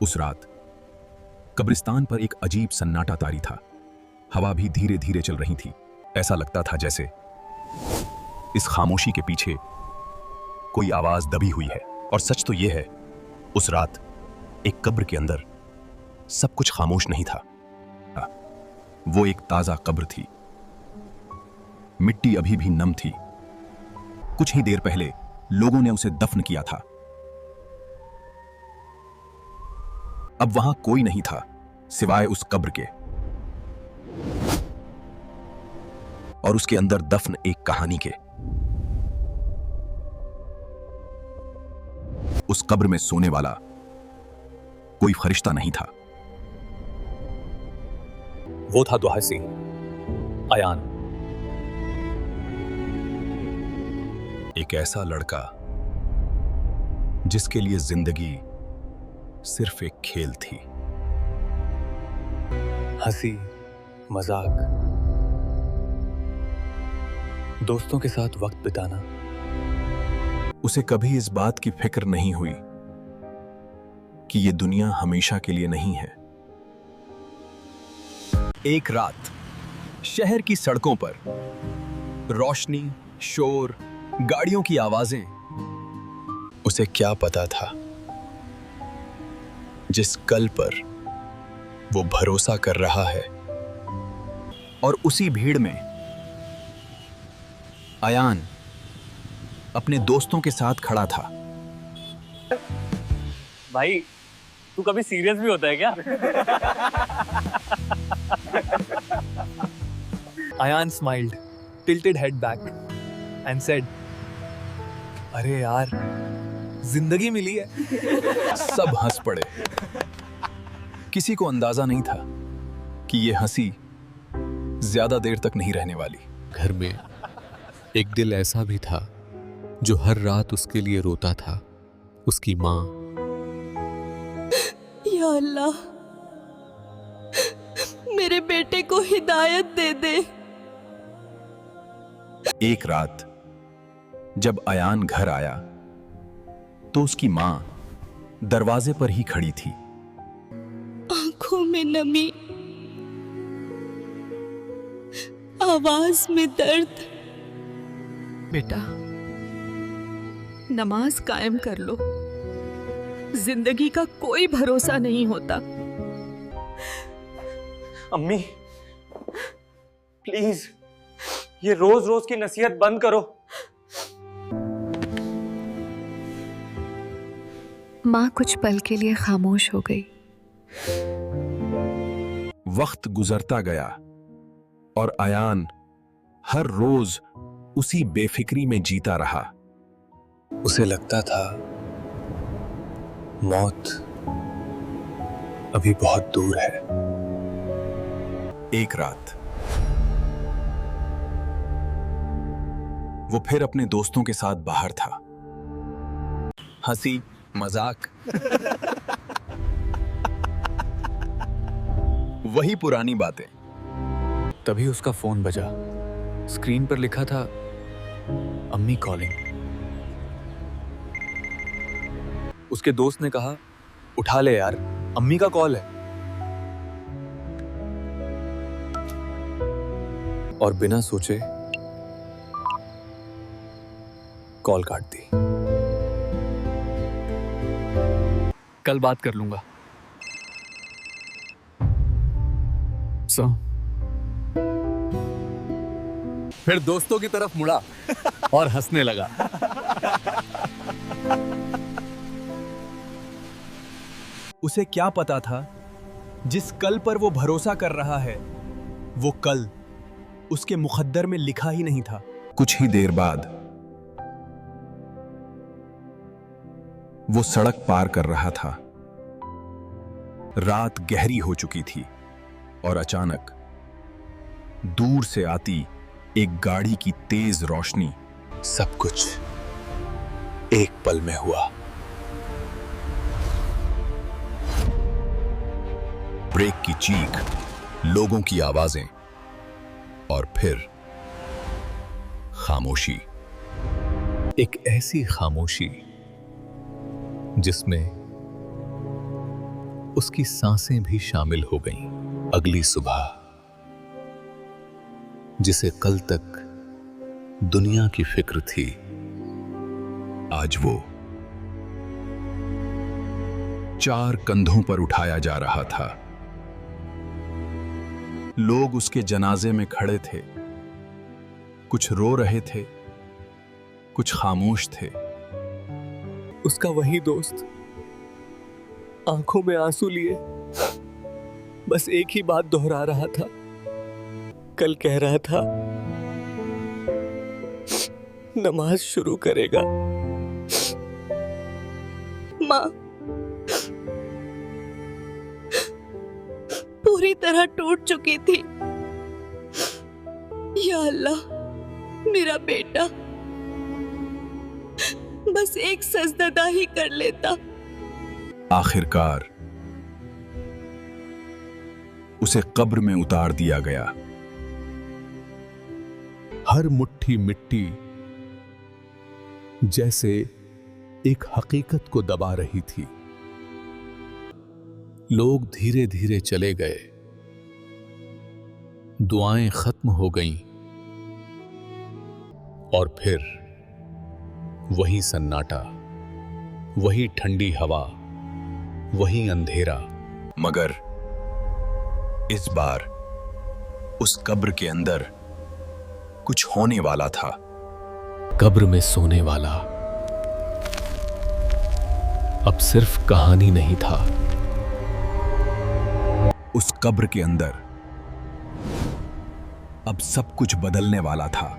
उस रात कब्रिस्तान पर एक अजीब सन्नाटा तारी था। हवा भी धीरे धीरे चल रही थी। ऐसा लगता था जैसे इस खामोशी के पीछे कोई आवाज दबी हुई है। और सच तो यह है, उस रात एक कब्र के अंदर सब कुछ खामोश नहीं था। वो एक ताजा कब्र थी। मिट्टी अभी भी नम थी। कुछ ही देर पहले लोगों ने उसे दफन किया था। अब वहां कोई नहीं था सिवाय उस कब्र के, और उसके अंदर दफन एक कहानी के। उस कब्र में सोने वाला कोई फरिश्ता नहीं था। वो था दुहासी अयान, एक ऐसा लड़का जिसके लिए जिंदगी सिर्फ एक खेल थी। हंसी, मजाक, दोस्तों के साथ वक्त बिताना। उसे कभी इस बात की फिक्र नहीं हुई कि ये दुनिया हमेशा के लिए नहीं है। एक रात शहर की सड़कों पर रोशनी, शोर, गाड़ियों की आवाजें। उसे क्या पता था, जिस कल पर वो भरोसा कर रहा है, और उसी भीड़ में अयान अपने दोस्तों के साथ खड़ा था। भाई, तू कभी सीरियस भी होता है क्या? Ayan smiled, tilted head back, and said, "अरे यार, जिंदगी मिली है।" सब हंस पड़े। किसी को अंदाजा नहीं था कि यह हंसी ज्यादा देर तक नहीं रहने वाली। घर में एक दिल ऐसा भी था जो हर रात उसके लिए रोता था, उसकी माँ। या अल्लाह, मेरे बेटे को हिदायत दे दे। एक रात जब अयान घर आया तो उसकी माँ दरवाजे पर ही खड़ी थी। आंखों में नमी, आवाज में दर्द। बेटा, नमाज कायम कर लो। जिंदगी का कोई भरोसा नहीं होता। अम्मी, प्लीज, ये रोज रोज की नसीहत बंद करो। माँ कुछ पल के लिए खामोश हो गई। वक्त गुजरता गया और अयान हर रोज उसी बेफिक्री में जीता रहा। उसे लगता था मौत अभी बहुत दूर है। एक रात वो फिर अपने दोस्तों के साथ बाहर था। हंसी, मजाक, वही पुरानी बातें। तभी उसका फोन बजा। स्क्रीन पर लिखा था, अम्मी कॉलिंग। उसके दोस्त ने कहा, उठा ले यार, अम्मी का कॉल है। और बिना सोचे कॉल काट दी। कल बात कर लूंगा। फिर दोस्तों की तरफ मुड़ा और हंसने लगा। उसे क्या पता था, जिस कल पर वो भरोसा कर रहा है, वो कल उसके मुकद्दर में लिखा ही नहीं था। कुछ ही देर बाद वो सड़क पार कर रहा था। रात गहरी हो चुकी थी और अचानक दूर से आती एक गाड़ी की तेज रोशनी। सब कुछ एक पल में हुआ। ब्रेक की चीख, लोगों की आवाजें, और फिर खामोशी। एक ऐसी खामोशी जिसमें उसकी सांसें भी शामिल हो गईं। अगली सुबह, जिसे कल तक दुनिया की फिक्र थी, आज वो 4 कंधों पर उठाया जा रहा था। लोग उसके जनाजे में खड़े थे, कुछ रो रहे थे, कुछ खामोश थे। उसका वही दोस्त आंखों में आंसू लिए बस एक ही बात दोहरा रहा था। कल कह रहा था नमाज शुरू करेगा। माँ पूरी तरह टूट चुकी थी। या अल्लाह, मेरा बेटा बस एक सजदा ही कर लेता। आखिरकार उसे कब्र में उतार दिया गया। हर मुट्ठी मिट्टी जैसे एक हकीकत को दबा रही थी। लोग धीरे धीरे चले गए, दुआएं खत्म हो गईं, और फिर वही सन्नाटा, वही ठंडी हवा, वही अंधेरा। मगर इस बार उस कब्र के अंदर कुछ होने वाला था। कब्र में सोने वाला अब सिर्फ कहानी नहीं था। उस कब्र के अंदर अब सब कुछ बदलने वाला था।